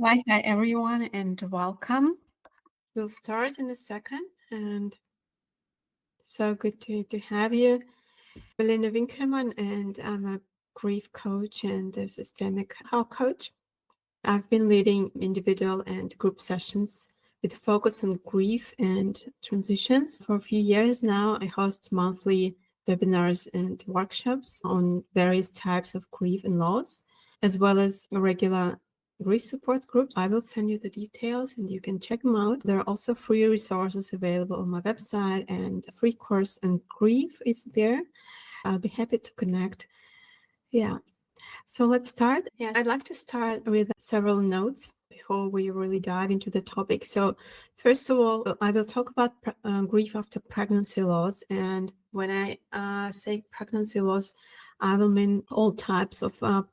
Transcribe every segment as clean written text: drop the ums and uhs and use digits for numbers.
Hi, everyone, and welcome. We'll start in a second, and so good to have you. Belinda Winkelmann, and I'm a grief coach and a systemic health coach. I've been leading individual and group sessions with focus on grief and transitions for a few years now. I host monthly webinars and workshops on various types of grief and loss, as well as regular grief support groups. I will send you the details and you can check them out. There are also free resources available on my website, and a free course on grief is there. I'll be happy to connect. Yeah. So let's start. Yeah, I'd like to start with several notes before we really dive into the topic. So first of all, I will talk about grief after pregnancy loss. And when I say pregnancy loss, I will mean all types of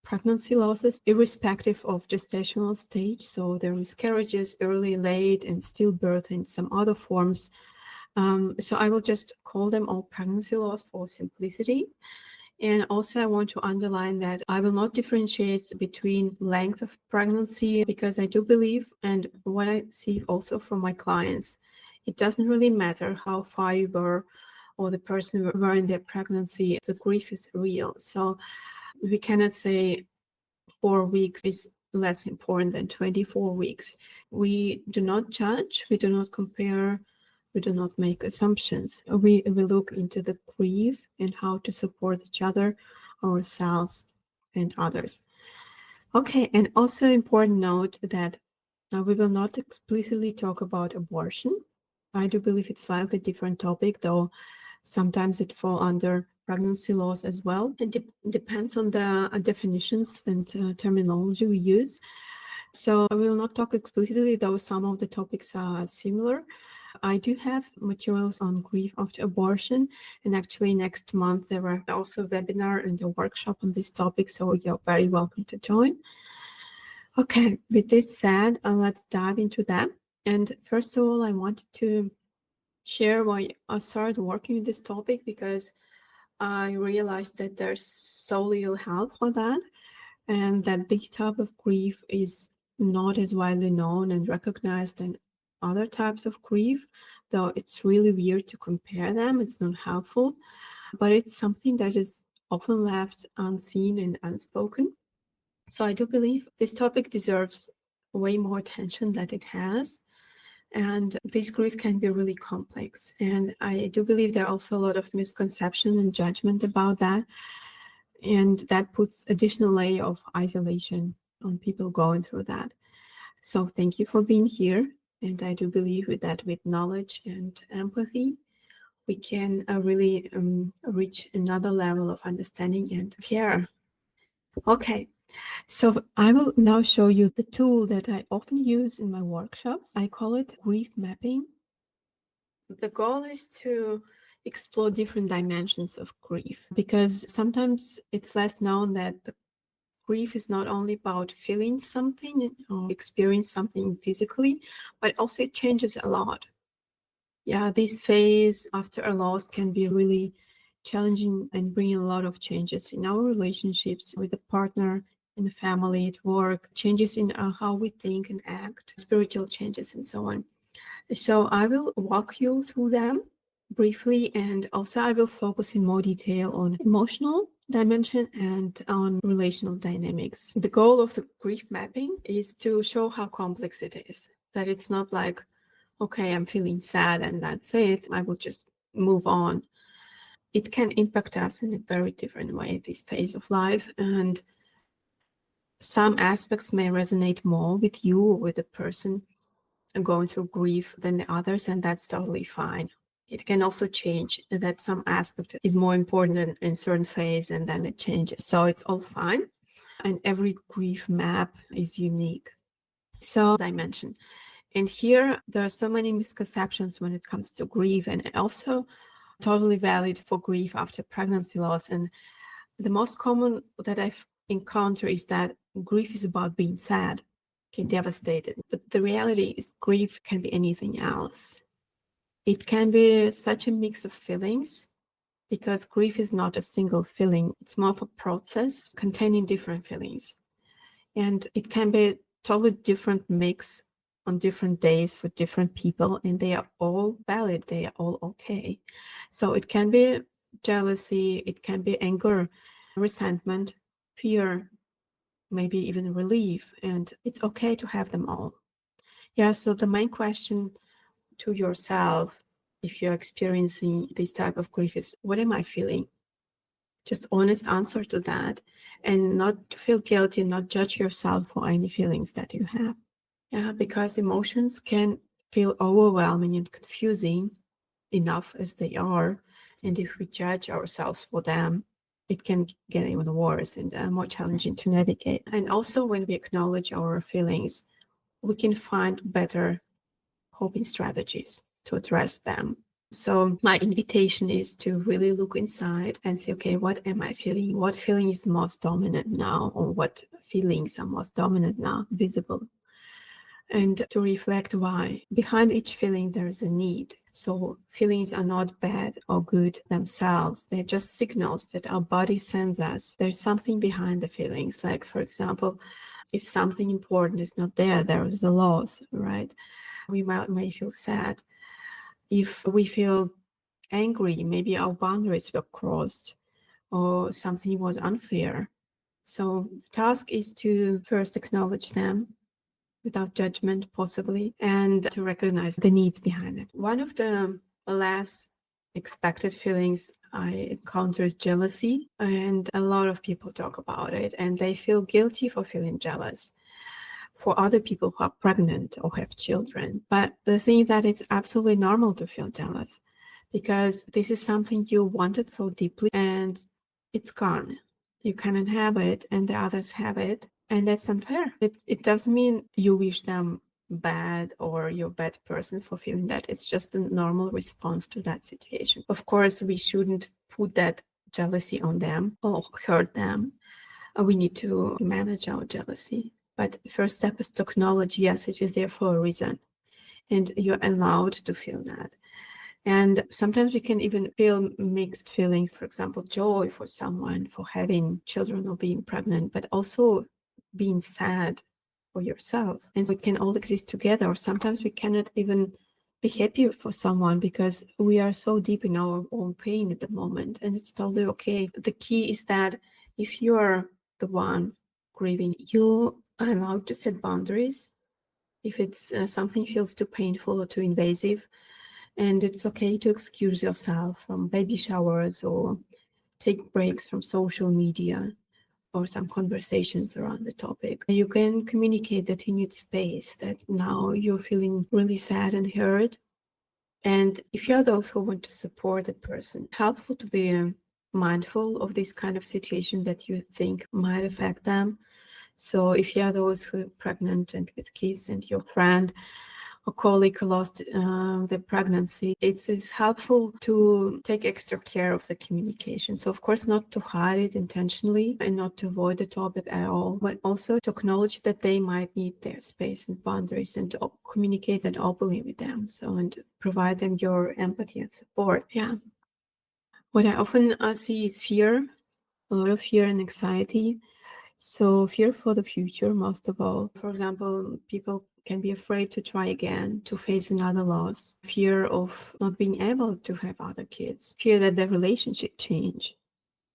pregnancy losses, irrespective of gestational stage. So there are miscarriages, early, late, and stillbirth, and some other forms. So I will just call them all pregnancy loss for simplicity. And also I want to underline that I will not differentiate between length of pregnancy, because I do believe, and what I see also from my clients, it doesn't really matter how far you were or the person were in their pregnancy, the grief is real. So we cannot say 4 weeks is less important than 24 weeks. We do not judge, we do not compare, we do not make assumptions. We look into the grief and how to support each other, ourselves, and others. Okay, and also important note that we will not explicitly talk about abortion. I do believe it's slightly different topic, though sometimes it falls under pregnancy loss as well. It depends on the definitions and terminology we use. So I will not talk explicitly, though some of the topics are similar. I do have materials on grief after abortion, and actually next month there are also a webinar and a workshop on this topic, so you're very welcome to join. Okay, with this said, let's dive into that. And first of all, I wanted to share why I started working with this topic, because I realized that there's so little help for that, and that this type of grief is not as widely known and recognized than other types of grief, though it's really weird to compare them. It's not helpful, but it's something that is often left unseen and unspoken. So I do believe this topic deserves way more attention than it has. And this grief can be really complex. And I do believe there are also a lot of misconception and judgment about that. And that puts additional layer of isolation on people going through that. So thank you for being here. And I do believe that with knowledge and empathy, we can really reach another level of understanding and care. Okay, so I will now show you the tool that I often use in my workshops. I call it grief mapping. The goal is to explore different dimensions of grief, because sometimes it's less known that the grief is not only about feeling something or experience something physically, but also it changes a lot. Yeah, this phase after a loss can be really challenging and bring a lot of changes in our relationships with the partner, in the family, at work, changes in how we think and act, spiritual changes, and so on. So I will walk you through them briefly, and also I will focus in more detail on emotional dimension and on relational dynamics. The goal of the grief mapping is to show how complex it is, that it's not like, okay, I'm feeling sad and that's it, I will just move on. It can impact us in a very different way, this phase of life, and some aspects may resonate more with you or with the person going through grief than the others, and that's totally fine. It can also change, that some aspect is more important in certain phase and then it changes. So it's all fine. And every grief map is unique. So dimension. And here there are so many misconceptions when it comes to grief, and also totally valid for grief after pregnancy loss. And the most common that I've encountered is that grief is about being sad, okay, devastated. But the reality is grief can be anything else. It can be such a mix of feelings, because grief is not a single feeling. It's more of a process containing different feelings. And it can be totally different mix on different days for different people, and they are all valid. They are all okay. So it can be jealousy, it can be anger, resentment, fear, maybe even relief, and it's okay to have them all. Yeah, so the main question to yourself, if you're experiencing this type of grief, is what am I feeling? Just honest answer to that, and not to feel guilty, not judge yourself for any feelings that you have. Yeah, because emotions can feel overwhelming and confusing enough as they are. And if we judge ourselves for them, it can get even worse and more challenging to navigate. And also, when we acknowledge our feelings, we can find better coping strategies to address them. So my invitation is to really look inside and say, okay, what am I feeling? What feeling is most dominant now? Or what feelings are most dominant now, visible? And to reflect why. Behind each feeling, there is a need. So feelings are not bad or good themselves. They're just signals that our body sends us. There's something behind the feelings. Like, for example, if something important is not there, there is a loss, right? We may feel sad. If we feel angry, maybe our boundaries were crossed or something was unfair. So the task is to first acknowledge them without judgment, possibly, and to recognize the needs behind it. One of the less expected feelings I encounter is jealousy, and a lot of people talk about it, and they feel guilty for feeling jealous for other people who are pregnant or have children. But the thing that it's absolutely normal to feel jealous, because this is something you wanted so deeply and it's gone. You cannot have it and the others have it. And that's unfair. It doesn't mean you wish them bad or you're a bad person for feeling that. It's just a normal response to that situation. Of course, we shouldn't put that jealousy on them or hurt them. We need to manage our jealousy. But the first step is to acknowledge, yes, it is there for a reason. And you're allowed to feel that. And sometimes we can even feel mixed feelings, for example, joy for someone for having children or being pregnant, but also being sad for yourself. And we can all exist together. Or sometimes we cannot even be happy for someone because we are so deep in our own pain at the moment. And it's totally okay. The key is that if you're the one grieving, you are allowed to set boundaries. If it's something feels too painful or too invasive, and it's okay to excuse yourself from baby showers or take breaks from social media or some conversations around the topic. You can communicate that you need space, that now you're feeling really sad and hurt. And if you're those who want to support a person, it's helpful to be mindful of this kind of situation that you think might affect them. So if you're those who are pregnant and with kids and your friend or colleague lost the pregnancy, it's helpful to take extra care of the communication. So of course, not to hide it intentionally and not to avoid the topic at all, but also to acknowledge that they might need their space and boundaries and to communicate that openly with them. So, and provide them your empathy and support. Yeah. What I often see is fear, a lot of fear and anxiety. So fear for the future, most of all. For example, people can be afraid to try again, to face another loss, fear of not being able to have other kids, fear that the relationship change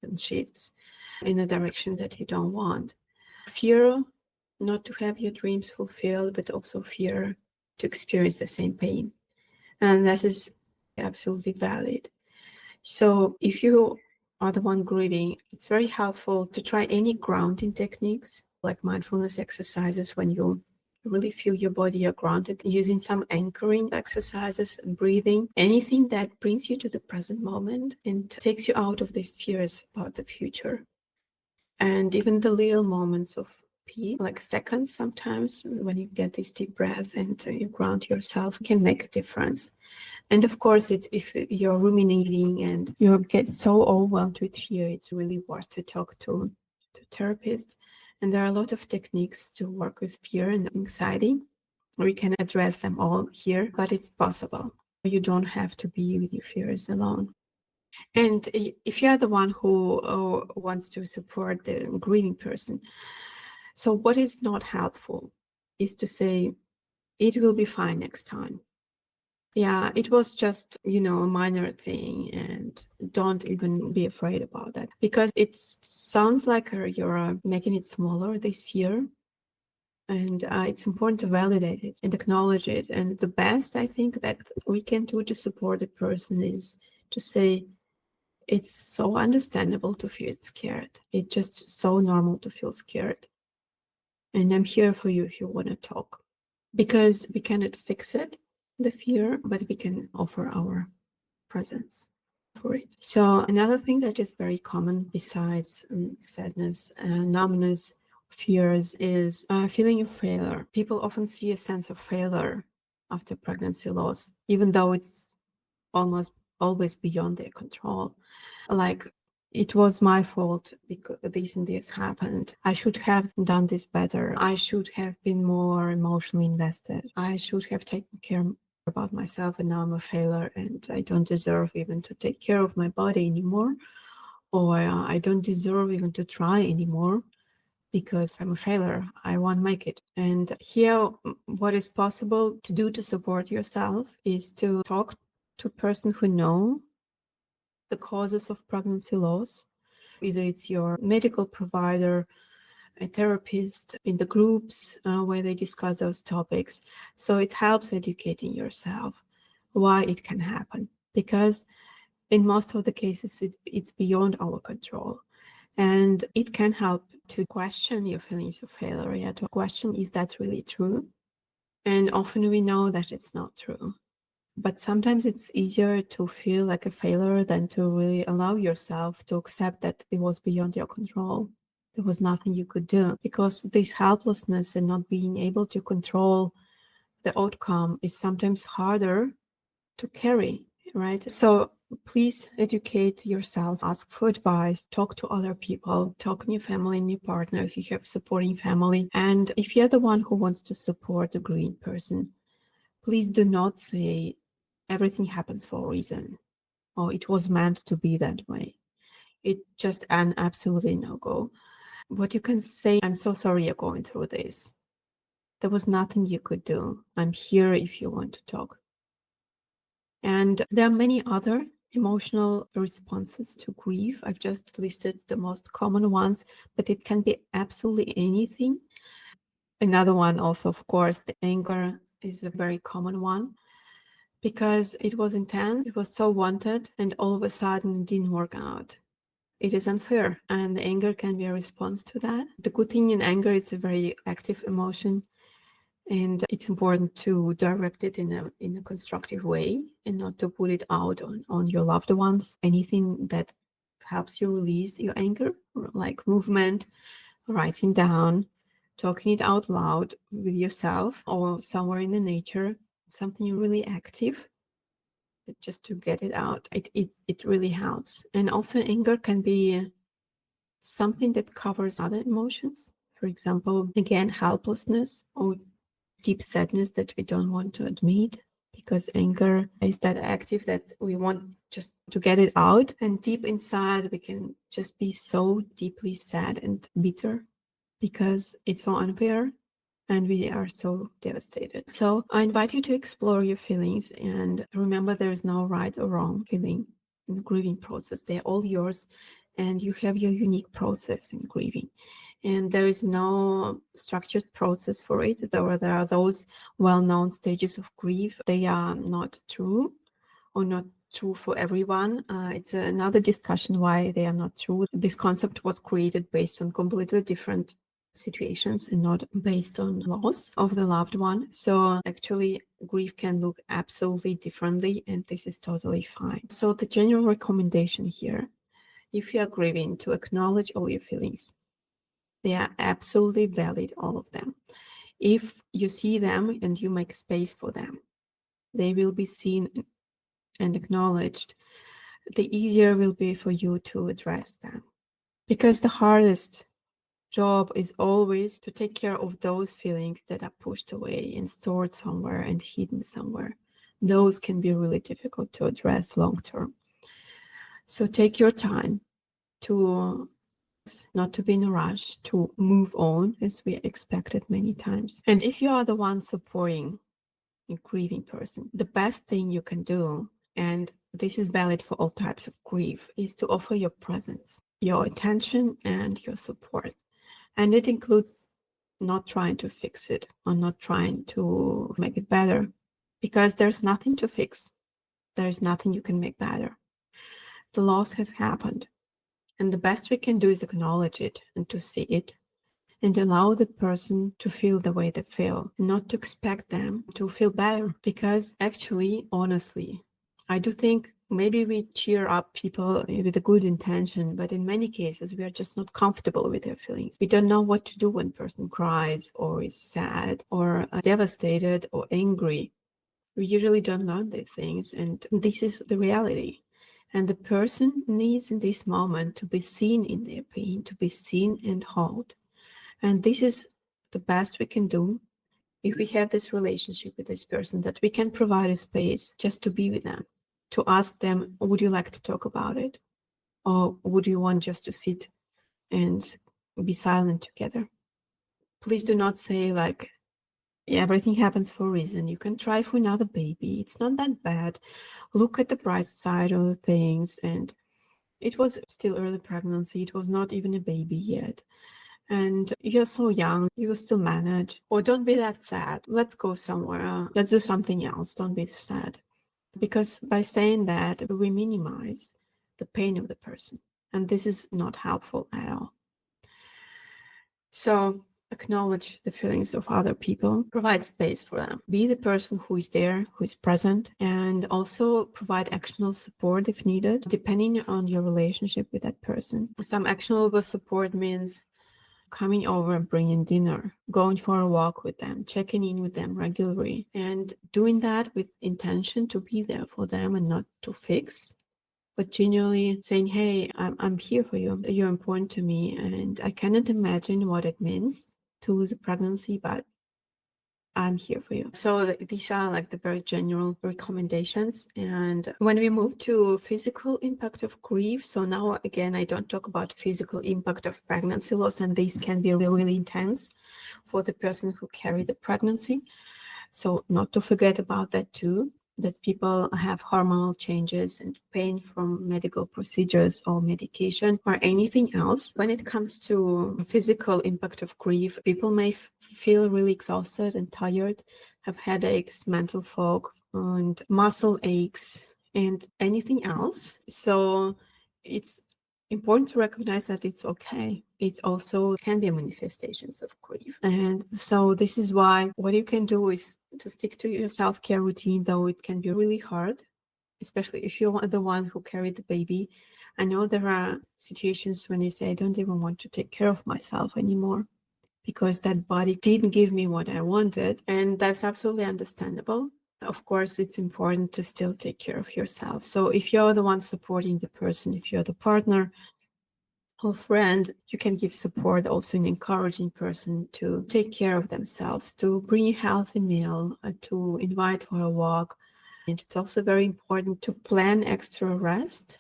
and shifts in a direction that you don't want, fear not to have your dreams fulfilled, but also fear to experience the same pain. And that is absolutely valid. So if you are the one grieving, it's very helpful to try any grounding techniques like mindfulness exercises when you really feel your body are grounded, using some anchoring exercises and breathing, anything that brings you to the present moment and takes you out of these fears about the future. And even the little moments of peace, like seconds sometimes, when you get this deep breath and you ground yourself, can make a difference. And of course, if you're ruminating and you get so overwhelmed with fear, it's really worth to talk to a therapist. And there are a lot of techniques to work with fear and anxiety. We can address them all here, but it's possible. You don't have to be with your fears alone. And if you're the one who wants to support the grieving person, so what is not helpful? is to say, it will be fine next time. Yeah, it was just, a minor thing, and don't even be afraid about that, because it sounds like you're making it smaller, this fear. And it's important to validate it and acknowledge it. And the best, I think, that we can do to support a person is to say, it's so understandable to feel scared. It's just so normal to feel scared. And I'm here for you if you want to talk. Because we cannot fix it, the fear, but we can offer our presence for it. So another thing that is very common besides sadness, numbness, fears is feeling of failure. People often see a sense of failure after pregnancy loss, even though it's almost always beyond their control. Like, it was my fault because this and this happened. I should have done this better. I should have been more emotionally invested. I should have taken care about myself, and now I'm a failure and I don't deserve even to take care of my body anymore. Or I don't deserve even to try anymore because I'm a failure. I won't make it. And here, what is possible to do to support yourself is to talk to a person who knows the causes of pregnancy loss. Either it's your medical provider, a therapist, in the groups where they discuss those topics. So it helps educating yourself why it can happen, because in most of the cases it's beyond our control. And it can help to question your feelings of failure, to question, is that really true? And often we know that it's not true. But sometimes it's easier to feel like a failure than to really allow yourself to accept that it was beyond your control. There was nothing you could do, because this helplessness and not being able to control the outcome is sometimes harder to carry, right? So please educate yourself, ask for advice, talk to other people, talk to your family and your partner if you have supporting family. And if you're the one who wants to support the grieving person, please do not say everything happens for a reason, or it was meant to be that way. It's just an absolutely no-go. What you can say, I'm so sorry you're going through this. There was nothing you could do. I'm here if you want to talk. And there are many other emotional responses to grief. I've just listed the most common ones, but it can be absolutely anything. Another one also, of course, the anger is a very common one, because it was intense, it was so wanted, and all of a sudden it didn't work out. It is unfair, and the anger can be a response to that. The good thing in anger, it's a very active emotion, and it's important to direct it in a constructive way and not to put it out on your loved ones. Anything that helps you release your anger, like movement, writing down, talking it out loud with yourself or somewhere in the nature, something really active, just to get it out. It really helps. And also anger can be something that covers other emotions. For example, again, helplessness or deep sadness that we don't want to admit, because anger is that active that we want just to get it out. And deep inside, we can just be so deeply sad and bitter because it's so unfair and we are so devastated. So I invite you to explore your feelings, and remember, there is no right or wrong feeling in the grieving process. They're all yours, and you have your unique process in grieving. And there is no structured process for it. There are those well-known stages of grief. They are not true, or not true for everyone. It's another discussion why they are not true. This concept was created based on completely different situations and not based on loss of the loved one. So actually, grief can look absolutely differently, and this is totally fine. So the general recommendation here, if you are grieving, to acknowledge all your feelings. They are absolutely valid, all of them. If you see them and you make space for them, they will be seen and acknowledged. The easier will be for you to address them. Because the hardest job is always to take care of those feelings that are pushed away and stored somewhere and hidden somewhere. Those can be really difficult to address long term. So take your time to not to be in a rush to move on as we expected many times. And if you are the one supporting a grieving person, the best thing you can do, and this is valid for all types of grief, is to offer your presence, your attention, and your support. And it includes not trying to fix it or not trying to make it better, because there's nothing to fix. There's nothing you can make better. The loss has happened. And the best we can do is acknowledge it and to see it and allow the person to feel the way they feel, and not to expect them to feel better. Because actually, honestly, I do think maybe we cheer up people with a good intention, but in many cases, we are just not comfortable with their feelings. We don't know what to do when a person cries or is sad or devastated or angry. We usually don't learn these things, and this is the reality. And the person needs in this moment to be seen in their pain, to be seen and held. And this is the best we can do if we have this relationship with this person, that we can provide a space just to be with them, to ask them, would you like to talk about it? Or would you want just to sit and be silent together? Please do not say like, everything happens for a reason. You can try for another baby. It's not that bad. Look at the bright side of things. And it was still early pregnancy. It was not even a baby yet. And you're so young, you will still manage. Or don't be that sad. Let's go somewhere. Let's do something else. Don't be sad. Because by saying that, we minimize the pain of the person. And this is not helpful at all. So acknowledge the feelings of other people, provide space for them, be the person who is there, who is present, and also provide actionable support if needed, depending on your relationship with that person. Some actionable support means coming over and bringing dinner, going for a walk with them, checking in with them regularly, and doing that with intention to be there for them and not to fix, but genuinely saying, hey, I'm here for you. You're important to me. And I cannot imagine what it means to lose a pregnancy, but I'm here for you. So these are like the very general recommendations. And when we move to physical impact of grief, so now again, I don't talk about physical impact of pregnancy loss, and these can be really, really intense for the person who carried the pregnancy. So not to forget about that too, that people have hormonal changes and pain from medical procedures or medication or anything else. When it comes to physical impact of grief, people may feel really exhausted and tired, have headaches, mental fog, and muscle aches, and anything else. So it's important to recognize that it's okay. It also can be manifestations of grief. And so this is why what you can do is to stick to your self-care routine, though it can be really hard, especially if you're the one who carried the baby. I know there are situations when you say, I don't even want to take care of myself anymore because that body didn't give me what I wanted. And that's absolutely understandable. Of course, it's important to still take care of yourself. So if you're the one supporting the person, if you're the partner or friend, you can give support also in encouraging person to take care of themselves, to bring a healthy meal, to invite for a walk. And it's also very important to plan extra rest,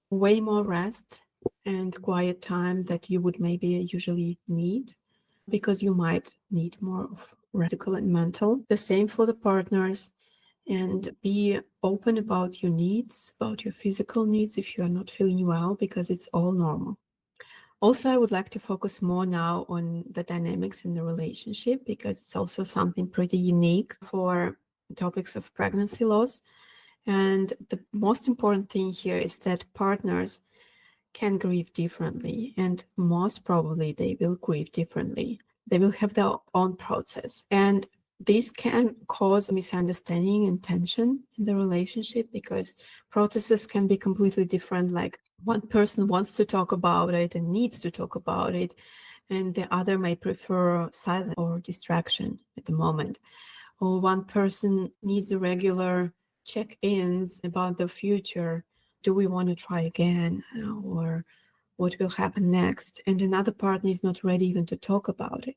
way more rest and quiet time that you would maybe usually need, because you might need more of physical and mental. The same for the partners. And be open about your needs, about your physical needs if you are not feeling well, because it's all normal. Also, I would like to focus more now on the dynamics in the relationship, because it's also something pretty unique for topics of pregnancy loss. And the most important thing here is that partners can grieve differently, and most probably they will grieve differently. They will have their own process. And this can cause misunderstanding and tension in the relationship, because processes can be completely different. Like one person wants to talk about it and needs to talk about it, and the other may prefer silence or distraction at the moment. Or one person needs a regular check-ins about the future. Do we want to try again? Or what will happen next? And another partner is not ready even to talk about it.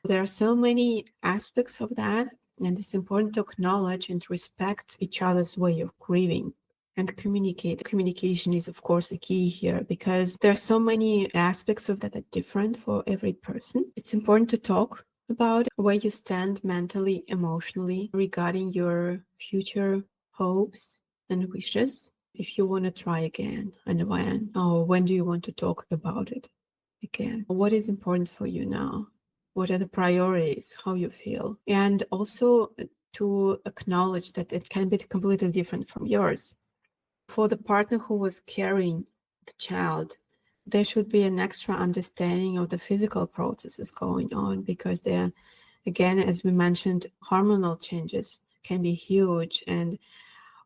There are so many aspects of that, and it's important to acknowledge and respect each other's way of grieving. and communicate. Communication is, of course, the key here because there are so many aspects of that are different for every person. It's important to talk about where you stand mentally, emotionally regarding your future hopes and wishes. If you want to try again and when, or when do you want to talk about it again? What is important for you now? What are the priorities? How you feel? And also to acknowledge that it can be completely different from yours. For the partner who was carrying the child, there should be an extra understanding of the physical processes going on because they're, again, as we mentioned, hormonal changes can be huge, and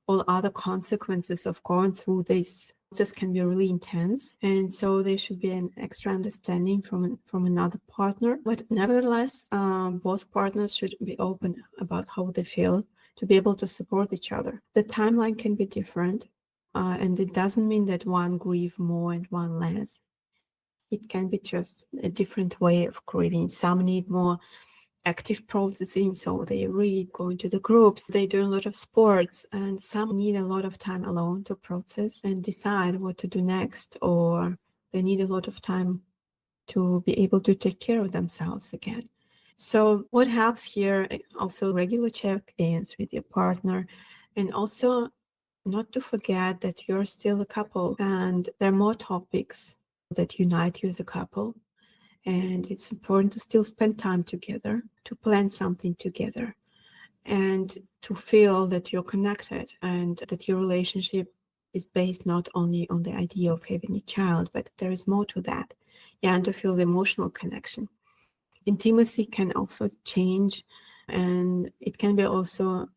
all other consequences of going through this process can be really intense. And so there should be an extra understanding from another partner. But nevertheless, both partners should be open about how they feel to be able to support each other. The timeline can be different, and it doesn't mean that one grieve more and one less. It can be just a different way of grieving. Some need more active processing, so they read, going to the groups, they do a lot of sports, and some need a lot of time alone to process and decide what to do next, or they need a lot of time to be able to take care of themselves again. So what helps here, also regular check-ins with your partner, and also not to forget that you're still a couple and there are more topics that unite you as a couple. And it's important to still spend time together, to plan something together, and to feel that you're connected and that your relationship is based not only on the idea of having a child, but there is more to that. Yeah, and to feel the emotional connection. Intimacy can also change, and it can be also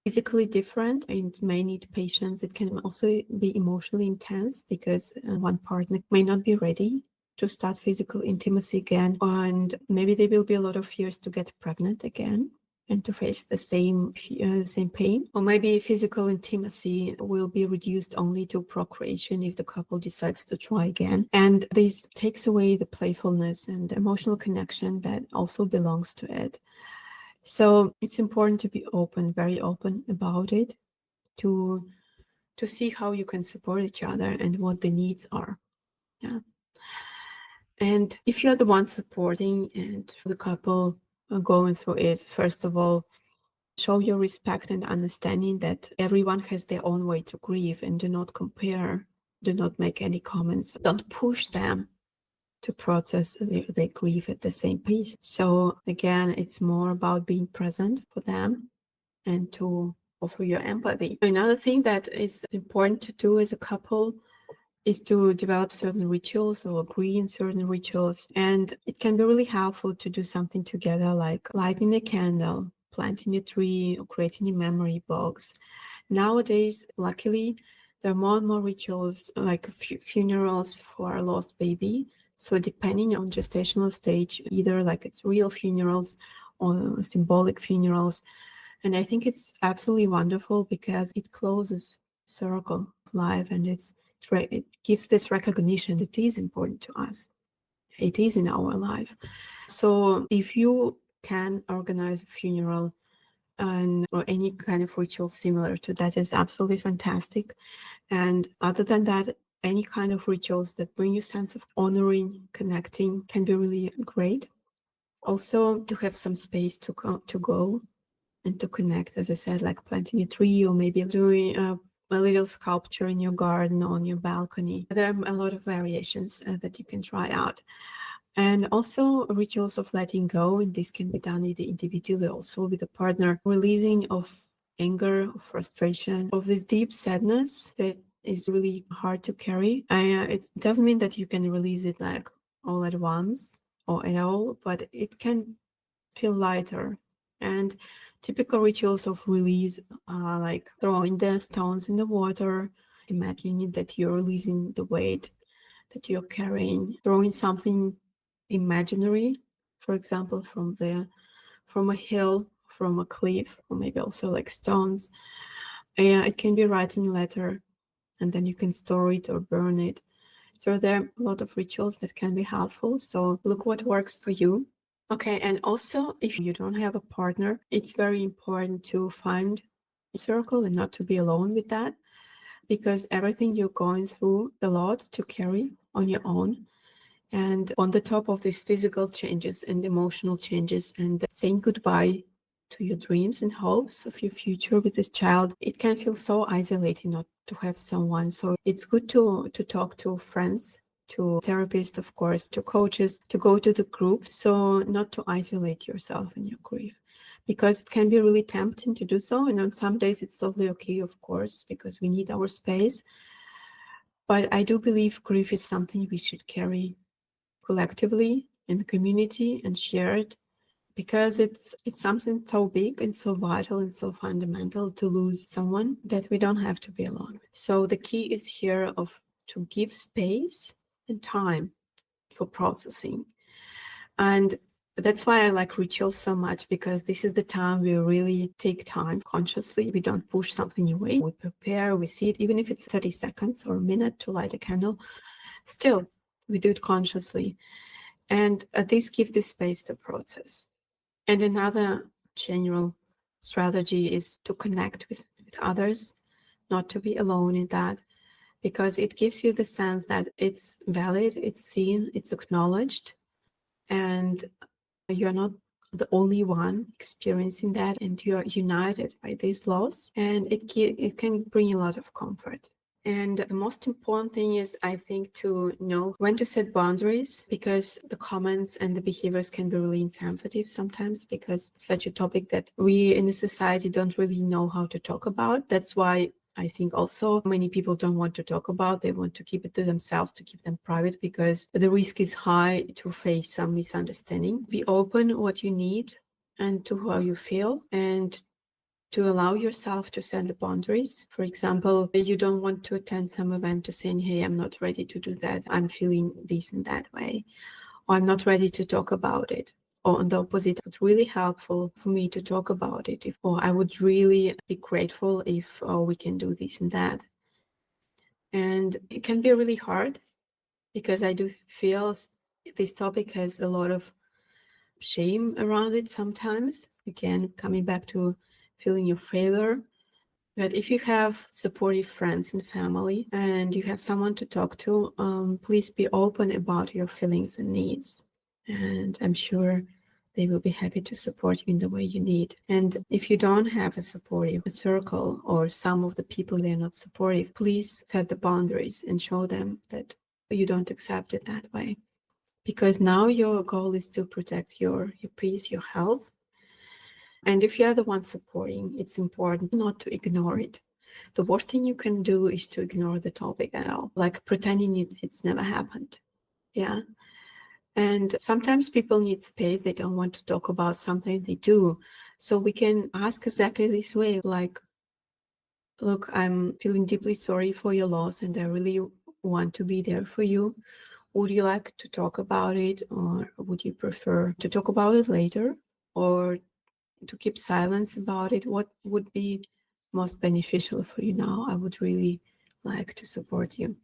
physically different and may need patience. It can also be emotionally intense because one partner may not be ready to start physical intimacy again, and maybe there will be a lot of fears to get pregnant again and to face the same pain, or maybe physical intimacy will be reduced only to procreation if the couple decides to try again, and this takes away the playfulness and the emotional connection that also belongs to it. So it's important to be open, very open about it, to see how you can support each other and what the needs are. Yeah. And if you're the one supporting and the couple are going through it, first of all, show your respect and understanding that everyone has their own way to grieve, and do not compare, do not make any comments, don't push them to process their grief at the same pace. So again, it's more about being present for them and to offer your empathy. Another thing that is important to do as a couple is to develop certain rituals or agree in certain rituals. And it can be really helpful to do something together, like lighting a candle, planting a tree, or creating a memory box. Nowadays, luckily, there are more and more rituals like funerals for a lost baby. So depending on gestational stage, either like it's real funerals or symbolic funerals. And I think it's absolutely wonderful because it closes circle of life, and it gives this recognition that it is important to us. It is in our life. So if you can organize a funeral or any kind of ritual similar to that, is absolutely fantastic. And other than that, any kind of rituals that bring you sense of honoring, connecting can be really great. Also, to have some space to go and to connect, as I said, like planting a tree or maybe doing a little sculpture in your garden or on your balcony. There are a lot of variations that you can try out. And also rituals of letting go, and this can be done either individually, also with a partner, releasing of anger, of frustration, of this deep sadness that is really hard to carry. It doesn't mean that you can release it like all at once or at all, but it can feel lighter. And typical rituals of release are like throwing the stones in the water, imagining that you're releasing the weight that you're carrying, throwing something imaginary, for example, from a hill, from a cliff, or maybe also like stones. It can be writing a letter, and then you can store it or burn it. So there are a lot of rituals that can be helpful. So look what works for you. Okay, and also if you don't have a partner, it's very important to find a circle and not to be alone with that. because everything you're going through, a lot to carry on your own. And on the top of these physical changes and emotional changes and saying goodbye to your dreams and hopes of your future with this child, it can feel so isolating not to have someone. So it's good to talk to friends, to therapists, of course, to coaches, to go to the group. So not to isolate yourself in your grief, because it can be really tempting to do so. And on some days it's totally okay, of course, because we need our space. But I do believe grief is something we should carry collectively in the community and share it, because it's something so big and so vital and so fundamental to lose someone that we don't have to be alone. So the key is here of to give space and time for processing. And that's why I like rituals so much, because this is the time we really take time consciously. We don't push something away. We prepare, we see it, even if it's 30 seconds or a minute to light a candle. Still, we do it consciously. And this gives the space to process. And another general strategy is to connect with others, not to be alone in that, because it gives you the sense that it's valid, it's seen, it's acknowledged, and you're not the only one experiencing that, and you're united by this loss, and it can bring a lot of comfort. And the most important thing is, I think, to know when to set boundaries, because the comments and the behaviors can be really insensitive sometimes, because it's such a topic that we in a society don't really know how to talk about. That's why I think also many people don't want to talk about. They want to keep it to themselves, to keep them private, because the risk is high to face some misunderstanding. Be open what you need and to how you feel, and to allow yourself to set the boundaries. For example, you don't want to attend some event to saying, hey, I'm not ready to do that. I'm feeling this and that way, or I'm not ready to talk about it. Or on the opposite, it's really helpful for me to talk about it. Or I would really be grateful if we can do this and that. And it can be really hard, because I do feel this topic has a lot of shame around it sometimes. Again, coming back to feeling your failure. But if you have supportive friends and family, and you have someone to talk to, please be open about your feelings and needs. And I'm sure they will be happy to support you in the way you need. And if you don't have a supportive circle, or some of the people they're not supportive, please set the boundaries and show them that you don't accept it that way. Because now your goal is to protect your peace, your health. And if you're the one supporting, it's important not to ignore it. The worst thing you can do is to ignore the topic at all, like pretending it's never happened. Yeah. And sometimes people need space. They don't want to talk about something they do. So we can ask exactly this way, like, look, I'm feeling deeply sorry for your loss, and I really want to be there for you. Would you like to talk about it, or would you prefer to talk about it later, or to keep silence about it? What would be most beneficial for you now? I would really like to support you.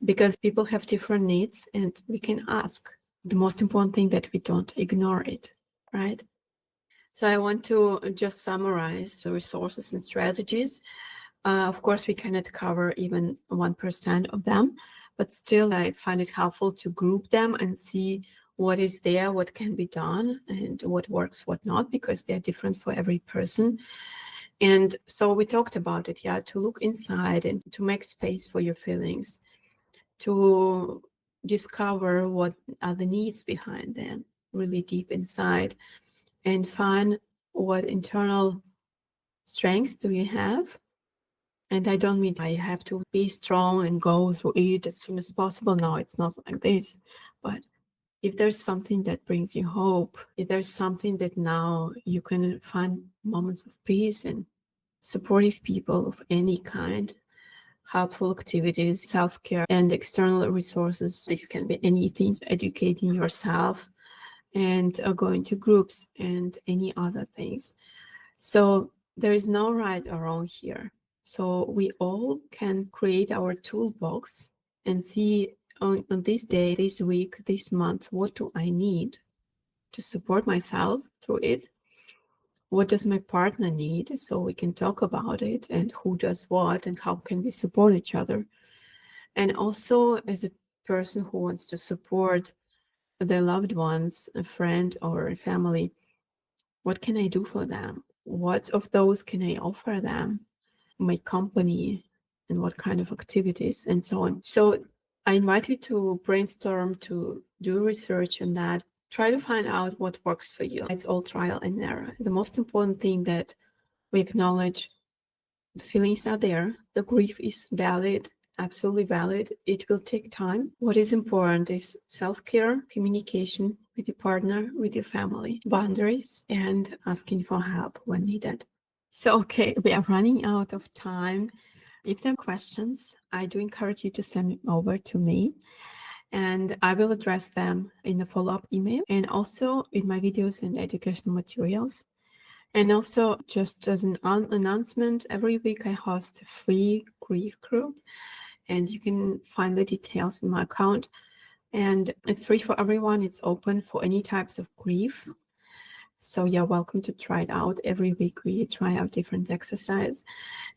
Because people have different needs, and we can ask. The most important thing that we don't ignore it, right? So I want to just summarize the resources and strategies. Of course, we cannot cover even 1% of them, but still I find it helpful to group them and see what is there, what can be done, and what works, what not, because they're different for every person. And so we talked about it, yeah, to look inside and to make space for your feelings, to discover what are the needs behind them, really deep inside, and find what internal strength do you have. And I don't mean I have to be strong and go through it as soon as possible. No, it's not like this. But if there's something that brings you hope, if there's something that now you can find moments of peace and supportive people of any kind, helpful activities, self-care, and external resources. This can be anything, educating yourself, and going to groups, and any other things. So there is no right or wrong here. So we all can create our toolbox and see on this day, this week, this month, what do I need to support myself through it? what does my partner need, so we can talk about it, and who does what, and how can we support each other. And also, as a person who wants to support their loved ones, a friend or a family, what can I do for them? What of those can I offer them? My company, and what kind of activities, and so on. So I invite you to brainstorm, to do research on that. Try to find out what works for you. It's all trial and error. The most important thing that we acknowledge the feelings are there. The grief is valid, absolutely valid. It will take time. What is important is self-care, communication with your partner, with your family, boundaries, and asking for help when needed. So, okay, we are running out of time. If there are questions, I do encourage you to send them over to me, and I will address them in the follow-up email and also in my videos and educational materials. And also, just as an announcement, every week I host a free grief group, and you can find the details in my account. And it's free for everyone. It's open for any types of grief. So you're welcome to try it out. Every week we try out different exercises.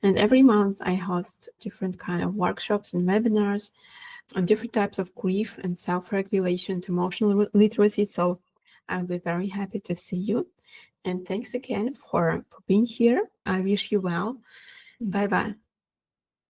And every month I host different kind of workshops and webinars on different types of grief and self-regulation to emotional literacy. So I'll be very happy to see you. And thanks again for being here. I wish you well. Bye-bye.